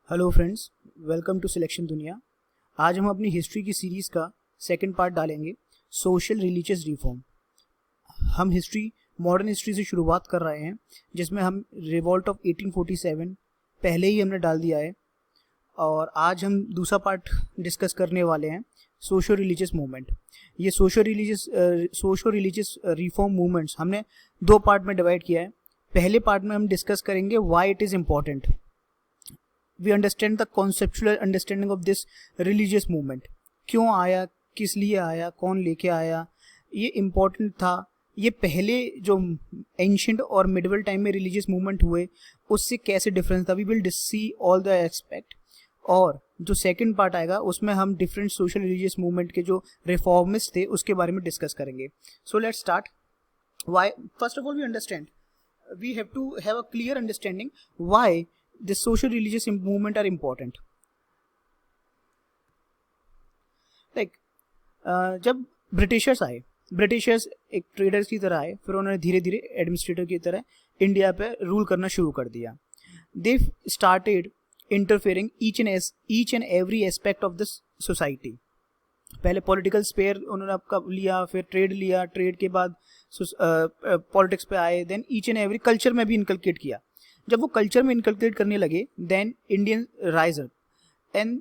Hello friends, welcome to selection Duniya. आज हम अपनी हिस्ट्री की सीरीज़ का सेकंड पार्ट डालेंगे, सोशल रिलीजियस रिफॉर्म। हम हिस्ट्री मॉडर्न हिस्ट्री से शुरुआत कर रहे हैं, जिसमें हम रिवॉल्ट ऑफ 1847 पहले ही हमने डाल दिया है, और आज हम दूसरा पार्ट डिस्कस करने वाले हैं, सोशल रिलीजियस मूवमेंट। ये सोशल रिलीजियस रिफॉर्म मूवमेंट्स हमने दो पार्ट में डिवाइड किया है। पहले पार्ट में हम डिस्कस करेंगे why it is important. We understand the conceptual understanding of this religious movement. क्यों आया, किस लिए आया, कौन लेके आया, ये इम्पॉर्टेंट था। ये पहले जो एंशिएंट और मिडिवल टाइम में रिलीजियस मूवमेंट हुए उससे कैसे डिफरेंस था। We will see all the aspect. और जो सेकंड पार्ट आएगा उसमें हम डिफरेंट सोशल रिलीजियस मूवमेंट के जो रिफॉर्मिस्ट थे उसके बारे में डिस्कस करेंगे। So let's start. Why, first of all we understand, we have to have a clear understanding why the social religious movement are important. Like जब ब्रिटिशर्स आए, Britishers एक ट्रेडर्स की तरह आए, फिर उन्होंने धीरे धीरे एडमिनिस्ट्रेटर की तरह इंडिया पे रूल करना शुरू कर दिया। They started interfering each and every aspect of this society. पहले पॉलिटिकल स्पेयर उन्होंने आपका लिया, फिर ट्रेड लिया, ट्रेड के बाद पॉलिटिक्स पे आए, then each and every culture में भी इनकलकेट किया। जब वो कल्चर में इनकलकेट करने लगे, then Indian rise up and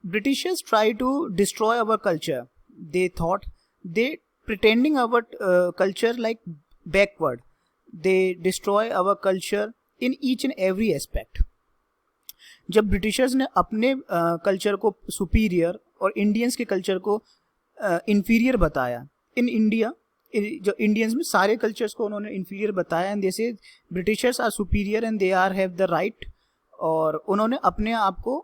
Britishers try to destroy our culture. They thought they pretending our culture like backward, they destroy our culture in each and every aspect. जब Britishers ने अपने culture को superior और Indians के culture को inferior बताया, in India जो Indians में सारे कल्चर्स को उन्होंने इन्फीरियर बताया, and they say Britishers are superior and they are have the right. और उन्होंने अपने आप को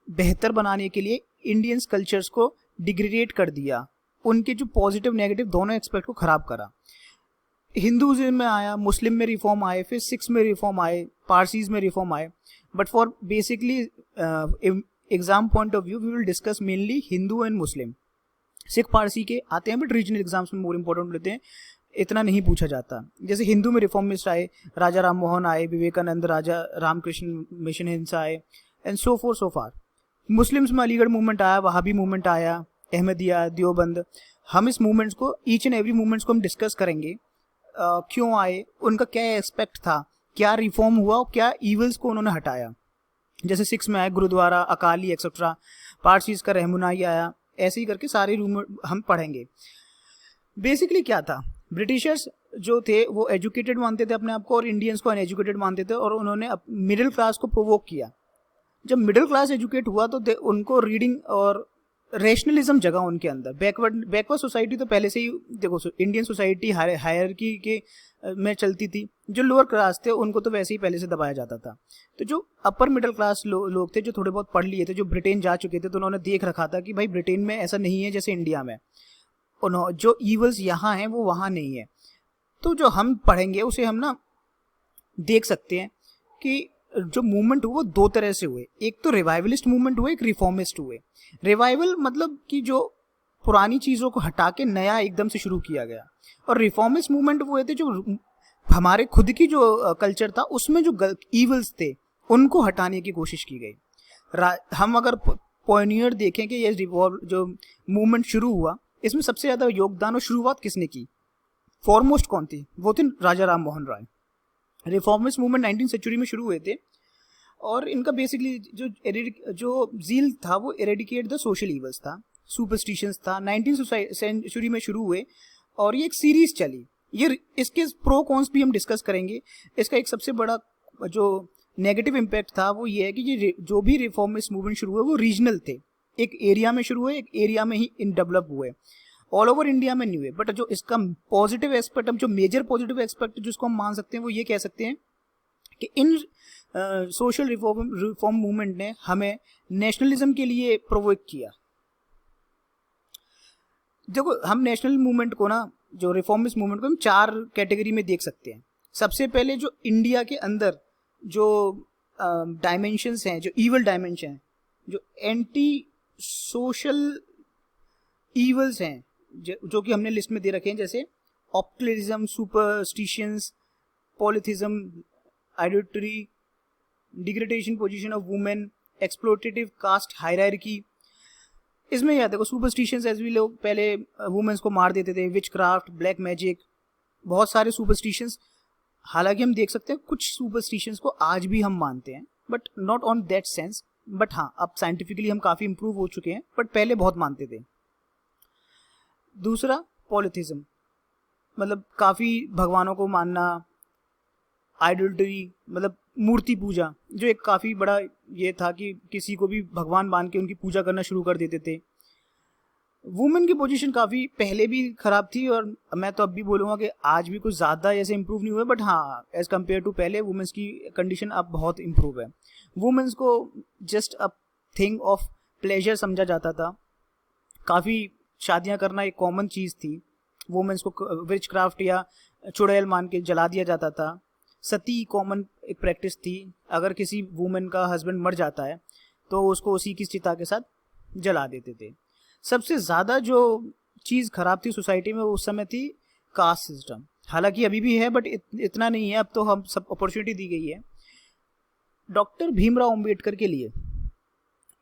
बेहतर बनाने के लिए इंडियंस कल्चर्स को डिग्रेडेट कर दिया, उनके जो पॉजिटिव नेगेटिव दोनों एक्सपेक्ट को खराब करा। हिंदुज़म में आया, मुस्लिम में रिफॉर्म आए, फिर सिख्स में रिफॉर्म आए, पारसीज में रिफॉर्म आए। But for basically exam point of view we will discuss mainly Hindu and Muslim. Sikh Parsi के आते हैं बट रीजनल एग्जाम्स में मोर इंपॉर्टेंट रहते हैं, इतना नहीं पूछा जाता। जैसे हिंदू में रिफॉर्मिस्ट आए, राजा राम मोहन आए, विवेकानंद, राजा रामकृष्ण मिशन हिंसा आए, and so four so far. Muslims में अलीगढ़ मूवमेंट आया, वहाबी मूवमेंट आया, अहमदिया, देवबंद। हम इस मूवमेंट्स को, ईच एंड एवरी मूवमेंट्स को हम डिस्कस करेंगे। क्यों आए, उनका क्या एस्पेक्ट था, क्या रिफॉर्म हुआ और क्या ईवल्स को उन्होंने हटाया। जैसे सिक्स में आया गुरुद्वारा, अकाली एक्सेट्रा, पारसीज का रहमुनाई आया, ऐसे ही करके सारे रूम हम पढ़ेंगे। बेसिकली क्या था, ब्रिटिशर्स जो थे वो एजुकेटेड मानते थे अपने आप को और इंडियंस को अनएजुकेटेड मानते थे, और उन्होंने मिडिल क्लास को प्रोवोक किया। जब मिडिल क्लास एजुकेट हुआ तो उनको रीडिंग और रेशनलिज्म जगा उनके अंदर। बैकवर्ड सोसाइटी तो पहले से ही, देखो, इंडियन सोसाइटी हायरार्की के में चलती थी। जो लोअर क्लास थे उनको तो वैसे ही पहले से दबाया जाता था। तो जो अपर मिडिल क्लास लोग थे, जो थोड़े बहुत पढ़ लिए थे, जो ब्रिटेन जा चुके थे, तो उन्होंने देख रखा था कि भाई ब्रिटेन में ऐसा नहीं है जैसे इंडिया में, जो ईवल्स यहाँ हैं वो वहाँ नहीं है। तो जो हम पढ़ेंगे उसे हम ना देख सकते हैं कि जो मूवमेंट हुए वो दो तरह से हुए। एक तो रिवाइवलिस्ट मूवमेंट हुए, एक रिफॉर्मिस्ट हुए। रिवाइवल मतलब कि जो पुरानी चीज़ों को हटा के नया एकदम से शुरू किया गया, और रिफॉर्मिस्ट मूवमेंट वो थे जो हमारे खुद की जो कल्चर था उसमें जो ईवल्स थे उनको हटाने की कोशिश की गई। हम अगर पॉइनियर देखें कि ये जो मूवमेंट शुरू हुआ, इसमें सबसे ज़्यादा योगदान और शुरुआत किसने की, फॉरमोस्ट कौन थी, वो थे राजा राम मोहन राय। रिफॉर्मिस्ट मूवमेंट 19वीं सेंचुरी में शुरू हुए थे, और इनका बेसिकली जो जील था वो एरेडिकेट द सोशल ईवल्स था, सुपरस्टिशंस था। 19वीं सेंचुरी में शुरू हुए और ये एक सीरीज चली। ये इसके प्रो कॉन्स भी हम डिस्कस करेंगे। इसका एक सबसे बड़ा जो नेगेटिव इम्पैक्ट था वो ये है कि ये जो भी रिफॉर्मिस्ट मूवमेंट शुरू हुए वो रीजनल थे, एक एरिया में शुरू हुए, एक एरिया में ही इन डेवलप हुए, ऑल ओवर इंडिया में नहीं हुए। बट जो इसका पॉजिटिव एस्पेक्ट, जो मेजर पॉजिटिव एस्पेक्ट जिसको हम मान सकते हैं, वो ये कह सकते हैं कि इन सोशल रिफॉर्म मूवमेंट ने हमें नेशनलिज्म के लिए प्रोवोक किया। देखो, हम नेशनल मूवमेंट को ना, जो रिफॉर्मिस्ट मूवमेंट को हम चार कैटेगरी में देख सकते हैं। सबसे पहले जो इंडिया के अंदर जो डायमेंशंस हैं, जो ईवल डायमेंशन हैं, जो एंटी सोशल ईवल्स हैं, जो कि हमने लिस्ट में दे रखे हैं, जैसे occultism, superstitions, polytheism, idolatry, degradation position of women, exploitative caste hierarchy, इसमें याद देखो सुपरस्टिशंस, एज भी लोग पहले वुमेन्स को मार देते थे, विच क्राफ्ट, ब्लैक मैजिक, बहुत सारे सुपरस्टिशंस। हालांकि हम देख सकते हैं कुछ सुपरस्टिशंस को आज भी हम मानते हैं, but not on that sense. But हाँ, अब साइंटिफिकली हम काफ़ी इंप्रूव हो चुके हैं, बट पहले बहुत मानते थे। दूसरा पॉलिथिज्म, मतलब काफ़ी भगवानों को मानना, आइडोलट्री मतलब मूर्ति पूजा, जो एक काफ़ी बड़ा ये था कि किसी को भी भगवान मान के उनकी पूजा करना शुरू कर देते थे। वुमेन की पोजीशन काफ़ी पहले भी ख़राब थी, और मैं तो अब भी बोलूँगा कि आज भी कुछ ज़्यादा ऐसे इम्प्रूव नहीं हुए, बट हाँ एज़ कम्पेयर टू पहले वुमेन्स की कंडीशन अब बहुत इम्प्रूव है। वुमेन्स को just a thing of pleasure समझा जाता था, काफ़ी शादियाँ करना एक कॉमन चीज़ थी। वुमेन्स को विच क्राफ्ट या चुड़ैल मान के जला दिया जाता था। सती कॉमन एक प्रैक्टिस थी, अगर किसी वुमेन का हस्बैंड मर जाता है तो उसको उसी की चिता के साथ जला देते थे। सबसे ज़्यादा जो चीज़ ख़राब थी सोसाइटी में उस समय थी कास्ट सिस्टम। हालांकि अभी भी है, बट इतना नहीं है, अब तो हम सब अपॉर्चुनिटी दी गई है। डॉक्टर भीमराव अंबेडकर के लिए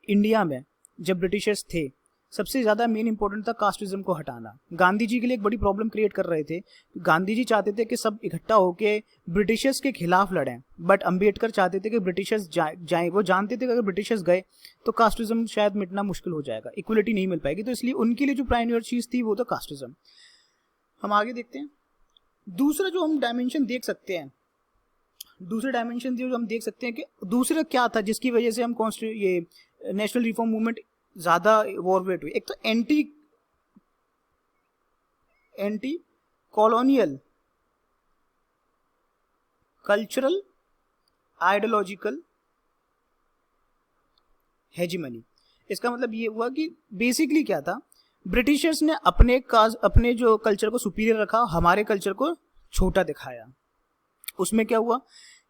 इंडिया में जब ब्रिटिशर्स थे, सबसे ज़्यादा मेन इंपॉर्टेंट था कास्टिज्म को हटाना। गांधी जी के लिए एक बड़ी प्रॉब्लम क्रिएट कर रहे थे। गांधी जी चाहते थे कि सब इकट्ठा होकर ब्रिटिशर्स के खिलाफ लड़ें, बट अंबेडकर चाहते थे कि ब्रिटिशर्स जाएं। वो जानते थे कि अगर ब्रिटिशर्स गए तो कास्टिज्म शायद मिटना मुश्किल हो जाएगा, इक्वलिटी नहीं मिल पाएगी, तो इसलिए उनके लिए जो प्राइमरी चीज़ थी वो तो कास्टिज्म। हम आगे देखते हैं। दूसरा जो हम डायमेंशन देख सकते हैं, दूसरे डायमेंशन जो हम देख सकते हैं कि दूसरा क्या था जिसकी वजह से हम ये नेशनल रिफॉर्म मूवमेंट ज़्यादा वॉरवेट हुई। एक तो anti colonial cultural ideological hegemony. इसका मतलब ये हुआ कि बेसिकली क्या था, ब्रिटिशर्स ने अपने जो कल्चर को सुपीरियर रखा, हमारे कल्चर को छोटा दिखाया। उसमें क्या हुआ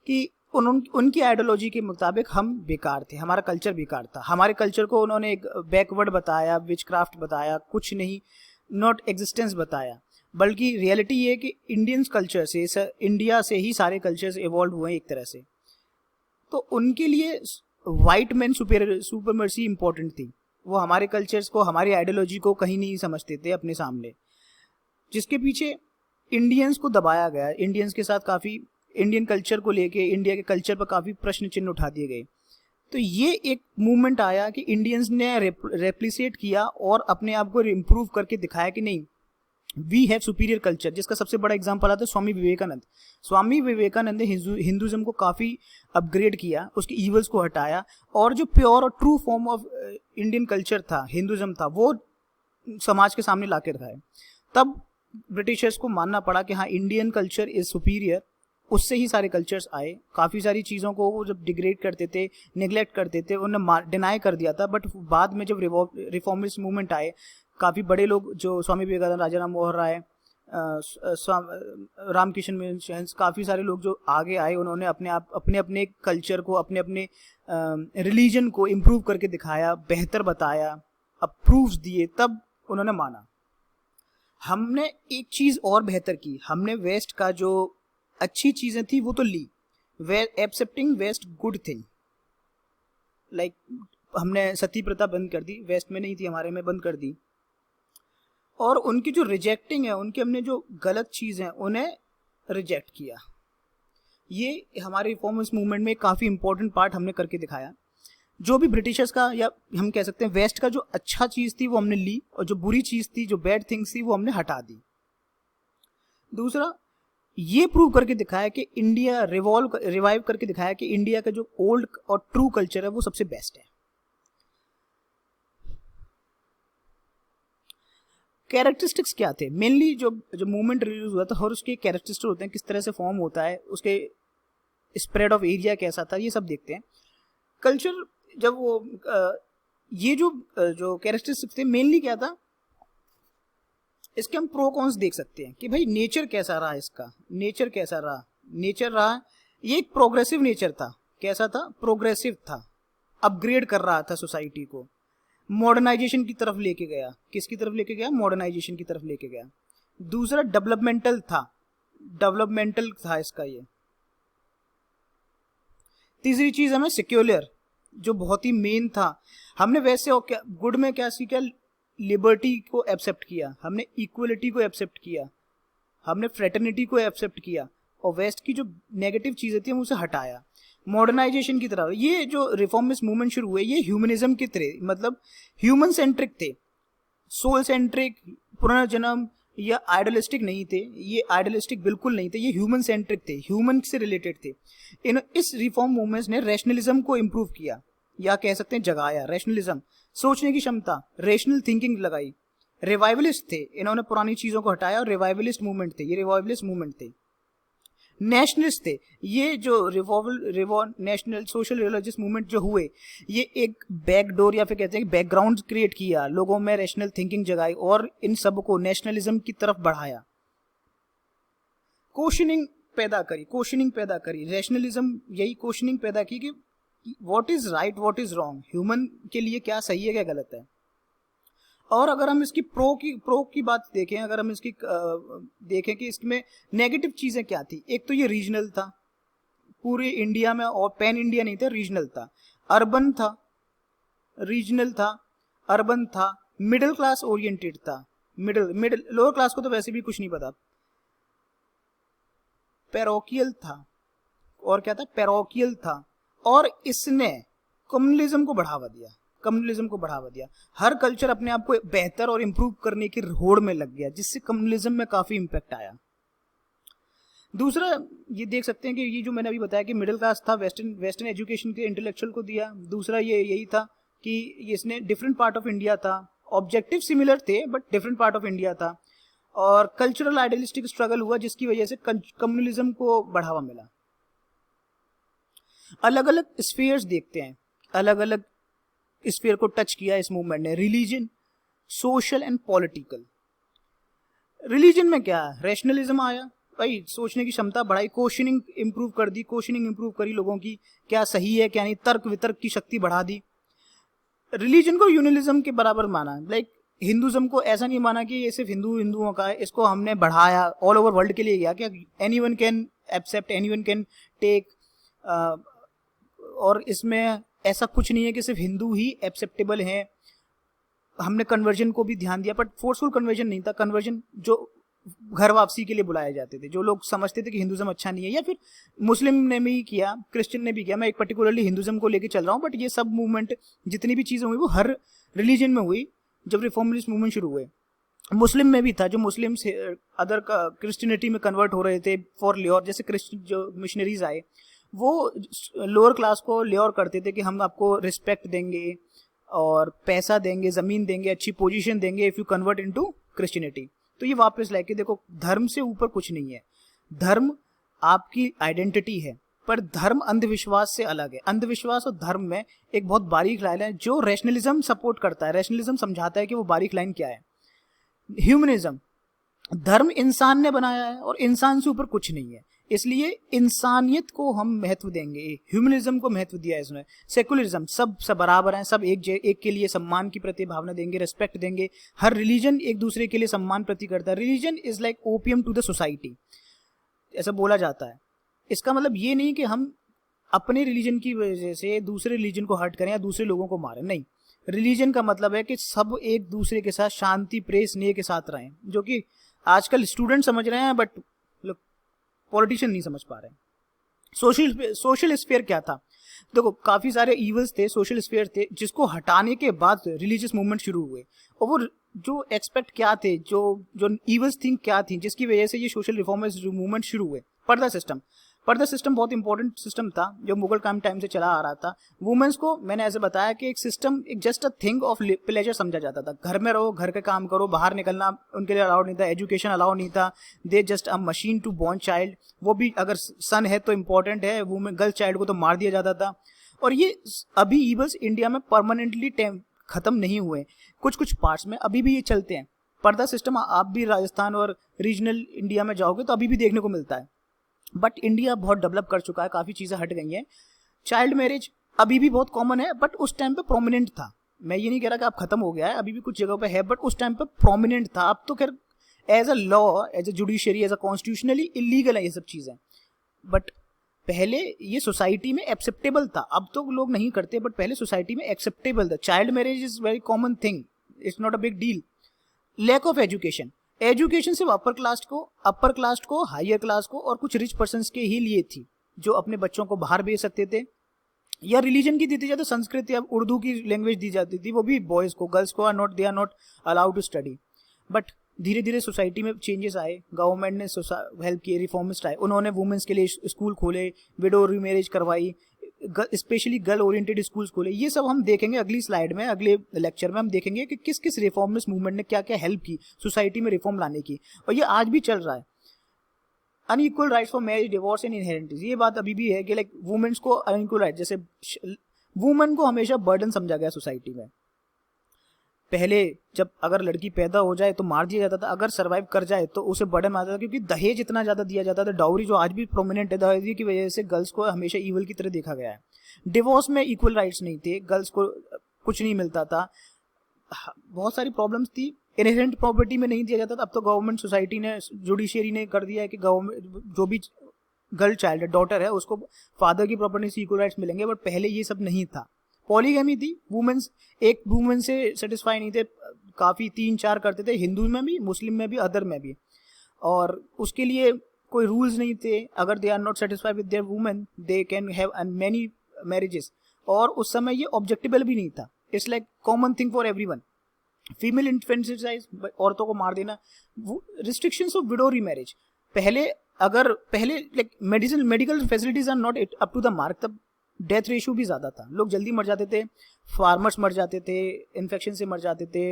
कि उनकी आइडियोलॉजी के मुताबिक हम बेकार थे, हमारा कल्चर बेकार था। हमारे कल्चर को उन्होंने एक बैकवर्ड बताया, विच क्राफ्ट बताया, कुछ नहीं, नॉट एग्जिस्टेंस बताया। बल्कि रियलिटी ये है कि इंडियन कल्चर से, इंडिया से ही सारे कल्चर्स इवॉल्व हुए हैं एक तरह से। तो उनके लिए वाइट मैन सुपरमर्सी इंपॉर्टेंट थी। वो हमारे कल्चर्स को, हमारी आइडियोलॉजी को कहीं नहीं समझते थे अपने सामने, जिसके पीछे इंडियंस को दबाया गया। इंडियंस के साथ काफ़ी इंडियन कल्चर को लेके, इंडिया के कल्चर पर काफ़ी प्रश्न चिन्ह उठा दिए गए। तो ये एक मूवमेंट आया कि इंडियंस ने रेप्लिकेट किया और अपने आप को इम्प्रूव करके दिखाया कि नहीं, वी हैव सुपीरियर कल्चर। जिसका सबसे बड़ा एग्जांपल आता है स्वामी विवेकानंद। स्वामी विवेकानंद ने हिंदुज़म को काफ़ी अपग्रेड किया, उसके ईवल्स को हटाया, और जो प्योर और true form of Indian culture था, हिंदुज़म था, वो समाज के सामने ला के रखाया। तब ब्रिटिशर्स को मानना पड़ा कि हाँ, इंडियन कल्चर इज़ सुपीरियर। उससे ही सारे कल्चर्स आए। काफ़ी सारी चीज़ों को वो जब डिग्रेड करते थे, नेग्लेक्ट करते थे, उन्हें डिनाई कर दिया था। बट बाद में जब रिफॉर्मिस्ट मूवमेंट आए, काफ़ी बड़े लोग जो स्वामी विवेकानंद, राजा राम मोहन राय, रामकृष्ण मिशंस, काफ़ी सारे लोग जो आगे आए, उन्होंने अपने अपने कल्चर को, अपने अपने रिलीजन को इम्प्रूव करके दिखाया, बेहतर बताया, प्रूफ्स दिए, तब उन्होंने माना। हमने एक चीज़ और बेहतर की, हमने वेस्ट का जो अच्छी चीज़ें थी वो तो ली, excepting west good thing. Like हमने सती प्रथा बंद कर दी, वेस्ट में नहीं थी, हमारे में बंद कर दी। और उनकी जो रिजेक्टिंग है, उनके हमने जो गलत चीज़ हैं उन्हें रिजेक्ट किया। ये हमारे रिफॉर्मिस्ट मूवमेंट में काफ़ी इंपॉर्टेंट पार्ट हमने करके दिखाया। जो भी ब्रिटिशर्स का, या हम कह सकते हैं वेस्ट का, जो अच्छा चीज़ थी वो हमने ली, और जो बुरी चीज़ थी, जो बैड थिंग्स थी, वो हमने हटा दी। दूसरा, ये प्रूव करके दिखाया कि इंडिया रिवाइव करके दिखाया कि इंडिया का जो ओल्ड और ट्रू कल्चर है वो सबसे बेस्ट है। कैरेक्टरिस्टिक्स क्या थे मेनली, जो मूवमेंट रिलीज हुआ था, और उसके कैरेक्टरिस्टिक्स होते हैं, किस तरह से फॉर्म होता है, उसके स्प्रेड ऑफ एरिया कैसा था, ये सब देखते हैं। कल्चर जब वो ये जो कैरेक्टरिस्टिक्स थे मेनली क्या था, इसके हम प्रो कॉन्स देख सकते हैं कि भाई नेचर कैसा रहा, इसका नेचर कैसा रहा। नेचर रहा, ये एक प्रोग्रेसिव नेचर था। कैसा था? प्रोग्रेसिव था, अपग्रेड कर रहा था सोसाइटी को, मॉडर्नाइजेशन की तरफ लेके गया। किसकी तरफ लेके गया? मॉडर्नाइजेशन की तरफ लेके गया। दूसरा, डेवलपमेंटल था इसका ये। तीसरी चीज हमें सेक्युलर, जो बहुत ही मेन था, हमने वैसे गुड में क्या सीखा, लिबर्टी को एक्सेप्ट किया, हमने इक्वलिटी को एक्सेप्ट किया, हमने फ्रेटर्निटी को एक्सेप्ट किया, और वेस्ट की जो नेगेटिव चीजें थी हम उसे हटाया मॉडर्नाइजेशन की तरफ। ये जो रिफॉर्मिस्ट मूवमेंट शुरू हुए ये ह्यूमनिज्म के तरह, मतलब ह्यूमन सेंट्रिक थे, सोल सेंट्रिक, पुनर्जन्म या आइडलिस्टिक नहीं थे। ये आइडलिस्टिक बिल्कुल नहीं थे, ये ह्यूमन सेंट्रिक थे, ह्यूमन से रिलेटेड थे। इस रिफॉर्म मूवमेंट्स ने रैशनलिज्म को इम्प्रूव किया, या कह सकते हैं जगाया। रैशनलिज्म, सोचने की क्षमता, रेशनल थिंकिंग लगाई। रिवाइवलिस्ट थे, इन्होंने पुरानी चीजों को हटाया और रिवाइवलिस्ट मूवमेंट थे, ये रिवाइवलिस्ट मूवमेंट थे। नेशनलिस्ट थे, ये जो नेशनल सोशल रिलीजियस मूवमेंट जो हुए, ये एक बैकडोर या फिर कहते हैं बैकग्राउंड क्रिएट किया, लोगों में रैशनल थिंकिंग जगाई और इन सब को नेशनलिज्म की तरफ बढ़ाया। क्वेश्चनिंग पैदा करी। रैशनलिज्म यही क्वेश्चनिंग पैदा की कि what is right, what is wrong, human के लिए क्या सही है क्या गलत है। और अगर हम इसकी प्रो की बात देखें, अगर हम इसकी देखें कि इसमें नेगेटिव चीजें क्या थी, एक तो ये रीजनल था, पूरे इंडिया में, और पैन इंडिया नहीं था, रीजनल था, अर्बन था, अर्बन था, मिडिल क्लास ओरिएंटेड था। मिडिल लोअर क्लास को तो वैसे भी कुछ नहीं पता। पैरोकियल था, और क्या था, पैरोकियल था। और इसने कम्युनलिज्म को बढ़ावा दिया। हर कल्चर अपने आप को बेहतर और इंप्रूव करने की होड़ में लग गया, जिससे कम्युनलिज्म में काफी इंपैक्ट आया। दूसरा ये देख सकते हैं कि ये जो मैंने अभी बताया कि मिडिल क्लास था, वेस्टर्न एजुकेशन के इंटेलेक्चुअल को दिया। दूसरा ये यही था कि इसने डिफरेंट पार्ट ऑफ इंडिया था, ऑब्जेक्टिव सिमिलर थे but different part of India था, और कल्चरल आइडियलिस्टिक स्ट्रगल हुआ जिसकी वजह से कम्युनलिज्म को बढ़ावा मिला। अलग अलग स्फीयर्स देखते हैं, अलग अलग स्फीयर को टच किया इस मूवमेंट ने। Religion, social and political. Religion में क्या है, रैशनलिज्म आया, भाई सोचने की क्षमता बढ़ाई, क्वेश्चनिंग इंप्रूव करी लोगों की, क्या सही है क्या नहीं, तर्क वितर्क की शक्ति बढ़ा दी। रिलीजन को यूनिलिज्म के बराबर माना, लाइक हिंदुज्म को ऐसा नहीं माना कि ये सिर्फ हिंदुओं का है, इसको हमने बढ़ाया, ऑल ओवर वर्ल्ड के लिए गया कि anyone can accept, anyone can take, और इसमें ऐसा कुछ नहीं है कि सिर्फ हिंदू ही एक्सेप्टेबल हैं। हमने कन्वर्जन को भी ध्यान दिया, बट फोर्सफुल कन्वर्जन नहीं था, कन्वर्जन जो घर वापसी के लिए बुलाए जाते थे, जो लोग समझते थे कि हिंदुज्म अच्छा नहीं है, या फिर मुस्लिम ने भी किया, क्रिश्चियन ने भी किया। मैं एक पर्टिकुलरली हिंदुज्म को लेके चल रहा हूँ, बट ये सब मूवमेंट जितनी भी चीजें हुई वो हर रिलीजन में हुई। जब रिफॉर्मिस्ट मूवमेंट शुरू हुए, मुस्लिम में भी था, जो मुस्लिम से अदर क्रिश्चियनिटी में कन्वर्ट हो रहे थे फॉर ल्योर, जैसे क्रिश्चियन जो मिशनरीज आए वो लोअर क्लास को ल्योर करते थे कि हम आपको रिस्पेक्ट देंगे और पैसा देंगे, जमीन देंगे, अच्छी पोजीशन देंगे if you convert into Christianity. तो ये वापस लाके देखो, धर्म से ऊपर कुछ नहीं है, धर्म आपकी आइडेंटिटी है, पर धर्म अंधविश्वास से अलग है। अंधविश्वास और धर्म में एक बहुत बारीक लाइन है जो रैशनलिज्म सपोर्ट करता है, रैशनलिज्म समझाता है कि वो बारीक लाइन क्या है। ह्यूमनिज्म, धर्म इंसान ने बनाया है और इंसान से ऊपर कुछ नहीं है, इसलिए इंसानियत को हम महत्व देंगे, ह्यूमनिज्म को महत्व दिया है इसमें। सेकुलरिज्म, सब बराबर हैं, सब एक के लिए सम्मान की प्रति भावना देंगे, रेस्पेक्ट देंगे, हर रिलीजन एक दूसरे के लिए सम्मान प्रति करता है। Religion is like opium to the society, ऐसा बोला जाता है। इसका मतलब ये नहीं कि हम अपने रिलीजन की वजह से दूसरे रिलीजन को हर्ट करें या दूसरे लोगों को मारें, नहीं। रिलीजन का मतलब है कि सब एक दूसरे के साथ शांति, प्रेम, स्नेह के साथ रहें, जो कि आजकल स्टूडेंट समझ रहे हैं बट पॉलिटिशियन नहीं समझ पा रहे। सोशल स्फीयर क्या था, देखो काफी सारे इवल्स थे, सोशल स्फीयर थे, जिसको हटाने के बाद रिलीजियस मूवमेंट शुरू हुए। और वो जो एक्सपेक्ट क्या थे, जो इवल्स थिंक क्या थी, जिसकी वजह से ये सोशल रिफॉर्मर्स मूवमेंट शुरू हुए। पर्दा सिस्टम बहुत इंपॉर्टेंट सिस्टम था जो मुगल टाइम से चला आ रहा था। वुमेन्स को मैंने ऐसे बताया कि एक सिस्टम, एक just a thing of pleasure समझा जाता था। घर में रहो, घर के काम करो, बाहर निकलना उनके लिए अलाउड नहीं था, एजुकेशन अलाउड नहीं था। They just a machine to born child, वो भी अगर सन है तो इम्पोर्टेंट है, वुमेन गर्ल चाइल्ड को तो मार दिया जाता था। और ये अभी ईवल्स इंडिया में परमानेंटली खत्म नहीं हुए, कुछ पार्ट्स में अभी भी ये चलते हैं। पर्दा सिस्टम आप भी राजस्थान और रीजनल इंडिया में जाओगे तो अभी भी देखने को मिलता है, बट इंडिया बहुत डेवलप कर चुका है, काफी चीजें हट गई हैं। चाइल्ड मैरिज अभी भी बहुत कॉमन है, बट उस टाइम पे प्रोमिनेंट था। मैं ये नहीं कह रहा कि अब खत्म हो गया है, अभी भी कुछ जगहों पे है, बट उस टाइम पे प्रोमिनेंट था। अब तो खैर as a law, as a judiciary, as a constitutionally illegal है ये सब चीजें, बट पहले ये सोसाइटी में एक्सेप्टेबल था, अब तो लोग नहीं करते, बट पहले सोसाइटी में एक्सेप्टेबल था। Child marriage is very common thing, it's not a big deal. Lack of education, education सिर्फ अपर कास्ट को, हायर क्लास को और कुछ रिच पर्सन्स के ही लिए थी, जो अपने बच्चों को बाहर भेज सकते थे, या रिलीजन की दी थी, जाती संस्कृत या उर्दू की लैंग्वेज दी जाती थी, वो भी बॉयज को। गर्ल्स को they are not allowed to study. But धीरे धीरे सोसाइटी में चेंजेस आए, गवर्नमेंट ने हेल्प किए, रिफॉर्मिस्ट आए, उन्होंने वुमेन्स के लिए स्कूल खोले, विडो रीमैरिज करवाई, स्पेशली गर्ल ओरिएंटेड स्कूल्स खोले। ये सब हम देखेंगे अगली स्लाइड में, अगले लेक्चर में हम देखेंगे कि किस किस रिफॉर्मिस्ट मूवमेंट ने क्या क्या हेल्प की सोसाइटी में रिफॉर्म लाने की, और ये आज भी चल रहा है। Unequal rights for marriage, divorce and inheritance, ये बात अभी भी है कि लाइक वुमेन्स को अनइक्वल राइट, जैसे वुमेन को हमेशा बर्डन समझा गया सोसाइटी में। पहले जब अगर लड़की पैदा हो जाए तो मार दिया जाता था, अगर सर्वाइव कर जाए तो उसे बर्डन मारता था, क्योंकि दहेज इतना ज्यादा दिया जाता था, डाउरी जो आज भी प्रोमिनेंट है, दहेज की वजह से गर्ल्स को हमेशा ईवल की तरह देखा गया है। डिवोर्स में इक्वल राइट्स नहीं थे, गर्ल्स को कुछ नहीं मिलता था, बहुत सारी प्रॉब्लम्स थी। इनहेरेंट प्रॉपर्टी में नहीं दिया जाता था, अब तो गवर्नमेंट सोसाइटी ने, जुडिशियरी ने कर दिया है कि गवर्नमेंट जो भी गर्ल चाइल्ड है, डॉटर है, उसको फादर की प्रॉपर्टी से इक्वल राइट्स मिलेंगे, बट पहले ये सब नहीं था। पॉलीगैमी थी, वुमेन्स एक वुमेन से सेटिस्फाई नहीं थे, काफ़ी 3-4 करते थे, हिंदू में भी, मुस्लिम में भी, अदर में भी, और उसके लिए कोई रूल्स नहीं थे। अगर they are not satisfied with their women, they can have many marriages, और उस समय ये ऑब्जेक्टेबल भी नहीं था, it's like common thing for everyone. Female infanticide, औरतों को मार देना, रिस्ट्रिक्शंस ऑफ विडो रीमैरिज, पहले like medical facilities are not up to the mark, तब डेथ रेशियो भी ज़्यादा था, लोग जल्दी मर जाते थे, फार्मर्स मर जाते थे, इन्फेक्शन से मर जाते थे,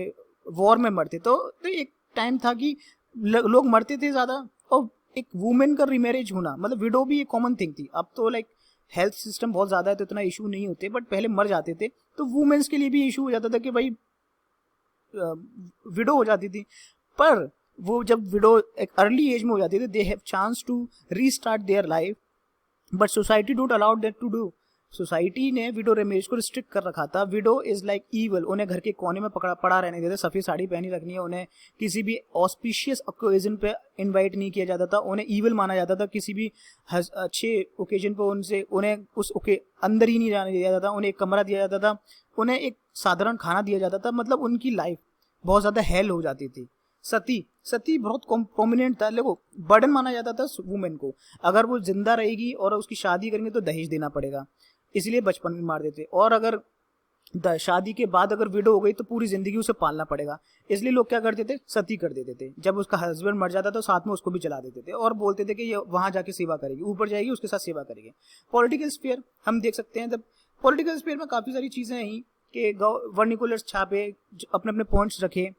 वॉर में मरते, तो एक टाइम था कि लोग मरते थे ज़्यादा, और एक वुमेन का रीमैरिज होना, मतलब विडो भी एक कॉमन थिंग थी। अब तो लाइक हेल्थ सिस्टम बहुत ज़्यादा है तो इतना इशू नहीं होते, बट पहले मर जाते थे, तो वुमेन्स के लिए भी इशू हो जाता था कि भाई विडो हो जाती थी। पर वो जब विडो एक अर्ली एज में हो जाती थी, they have chance to restart their life, but society don't allow that to do. Society ने विडो रेमेज को रिस्ट्रिक्ट कर रखा था। विडो इज लाइक ईवल, उन्हें घर के कोने में पड़ा रहने देते, सफ़ेद साड़ी पहनी रखनी है, उन्हें किसी भी ऑस्पिशियस ओकेजन पे इनवाइट नहीं किया जाता था, उन्हें ईवल माना जाता था, किसी भी अच्छे ओकेजन पे उन्हें उस अंदर ही नहीं जाने दिया जाता था, उन्हें एक कमरा दिया जाता था, उन्हें एक साधारण खाना दिया जाता था, मतलब उनकी लाइफ बहुत ज़्यादा हेल हो जाती थी। सती बहुत प्रोमिनेंट था, देखो बर्डन माना जाता था वुमेन को, अगर वो जिंदा रहेगी और उसकी शादी करेंगे तो दहेज देना पड़ेगा, इसलिए बचपन में मार देते, और अगर शादी के बाद अगर विडो हो गई तो पूरी जिंदगी उसे पालना पड़ेगा, इसलिए लोग क्या करते थे, सती कर देते थे। जब उसका हस्बैंड मर जाता तो साथ में उसको भी जला देते थे, और बोलते थे कि ये वहां जाके सेवा करेगी, ऊपर जाएगी उसके साथ सेवा करेगी। पॉलिटिकल स्फीयर हम देख सकते हैं, जब पॉलिटिकल स्फीयर में काफ़ी सारी चीज़ें हैं कि वर्निकुलर्स छापे, अपने अपने पॉइंट्स रखे,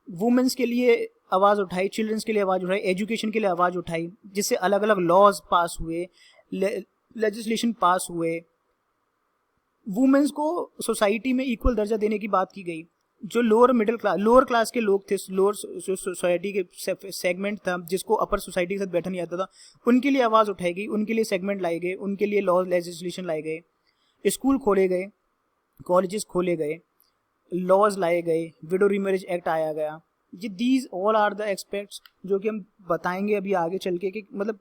वुमेन्स के लिए आवाज़ उठाई, चिल्ड्रंस के लिए आवाज़ उठाई, एजुकेशन के लिए आवाज़ उठाई, जिससे अलग अलग लॉज पास हुए, लेजिस्लेशन पास हुए, वुमेन्स को सोसाइटी में इक्वल दर्जा देने की बात की गई। जो लोअर क्लास के लोग थे, लोअर सोसाइटी के सेगमेंट था जिसको अपर सोसाइटी के साथ बैठा नहीं आता था, उनके लिए आवाज़ उठाई गई, उनके लिए सेगमेंट लाए गए, उनके लिए लॉ लेजिस्लेशन लाए गए, स्कूल खोले गए, कॉलेजेस खोले गए, लॉज लाए गए, विडो रीमैरिज एक्ट आया गया। ये these all are the expects जो कि हम बताएंगे अभी आगे चल के कि मतलब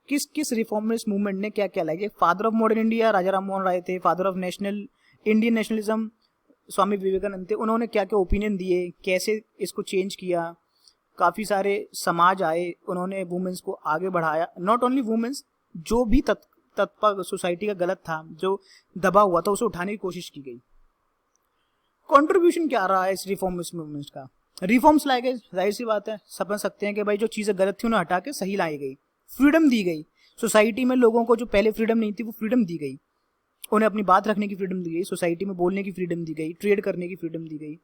किस किस रिफॉर्मिस्ट मूवमेंट ने क्या क्या लाया। फादर ऑफ मॉडर्न इंडिया राजा राम मोहन राय थे, father of Indian nationalism Swami Vivekananda थे, उन्होंने क्या क्या ओपिनियन दिए, कैसे इसको चेंज किया। काफ़ी सारे समाज आए, उन्होंने वुमेन्स को आगे बढ़ाया, नॉट ओनली वुमेन्स, जो भी तत्पर सोसाइटी का गलत था, जो दबा हुआ था, उसे उठाने की कोशिश की गई। कंट्रीब्यूशन क्या रहा है इस रिफॉर्मिस्ट मूवमेंट का? रिफॉर्म्स लाए गए, जाहिर सी बात है, समझ सकते हैं कि भाई जो चीज़ें गलत थी उन्हें हटा के सही लाई गई। फ्रीडम दी गई सोसाइटी में, लोगों को जो पहले फ्रीडम नहीं थी वो फ्रीडम दी गई, उन्हें अपनी बात रखने की फ्रीडम दी गई, सोसाइटी में बोलने की फ्रीडम दी गई, ट्रेड करने की फ्रीडम दी गई,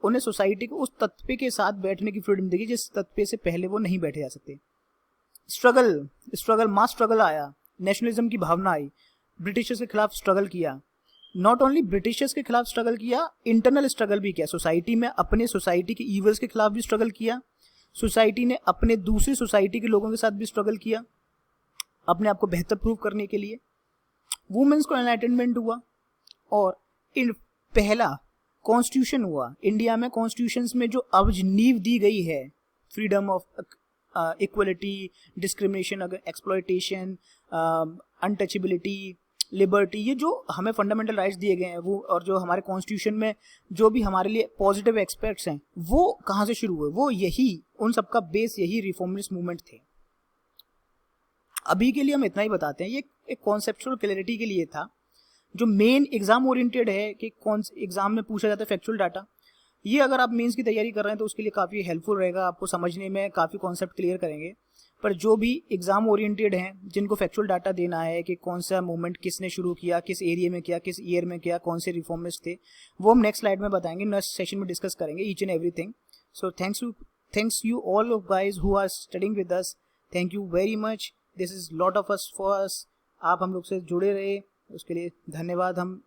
उन्हें सोसाइटी को उस तत्व के साथ बैठने की फ्रीडम दी गई जिस तत्व से पहले वो नहीं बैठे जा सकते। स्ट्रगल मास स्ट्रगल आया, नेशनलिज्म की भावना आई, ब्रिटिशर्स के खिलाफ स्ट्रगल किया, नॉट ओनली ब्रिटिशर्स के खिलाफ स्ट्रगल किया, इंटरनल स्ट्रगल भी किया, सोसाइटी में अपने सोसाइटी के ईवल्स के खिलाफ भी स्ट्रगल किया, सोसाइटी ने अपने दूसरी सोसाइटी के लोगों के साथ भी स्ट्रगल किया अपने आप को बेहतर प्रूव करने के लिए। वुमेन्स को एनलाइटनमेंट हुआ और पहला कॉन्स्टिट्यूशन हुआ इंडिया में। कॉन्स्टिट्यूशंस में जो अब नींव दी गई है freedom of equality, discrimination, exploitation, untouchability, liberty, ये जो हमें फंडामेंटल राइट्स दिए गए हैं वो, और जो हमारे कॉन्स्टिट्यूशन में जो भी हमारे लिए पॉजिटिव एस्पेक्ट्स हैं, वो कहाँ से शुरू हुए? वो यही, उन सबका बेस यही रिफॉर्मिस्ट मूवमेंट थे। अभी के लिए हम इतना ही बताते हैं, ये एक कॉन्सेप्चुअल क्लैरिटी के लिए था। जो मेन एग्जाम ओरिएंटेड है कि कौन एग्जाम में पूछा जाता है फैक्चुअल डाटा, ये अगर आप मेंस की तैयारी कर रहे हैं तो उसके लिए काफ़ी हेल्पफुल रहेगा, आपको समझने में काफ़ी कॉन्सेप्ट क्लियर करेंगे। पर जो भी एग्जाम ओरिएंटेड हैं, जिनको फैक्चुअल डाटा देना है कि कौन सा मूवमेंट किसने शुरू किया, किस एरिया में किया, किस ईयर में किया, कौन से रिफॉर्मिस्ट थे, वो हम नेक्स्ट स्लाइड में बताएंगे, नेक्स्ट सेशन में डिस्कस करेंगे each and everything. So thanks you all of guys who are studying with us, thank you very much, this is lot of us for us. आप हम लोग से जुड़े रहे, उसके लिए धन्यवाद हम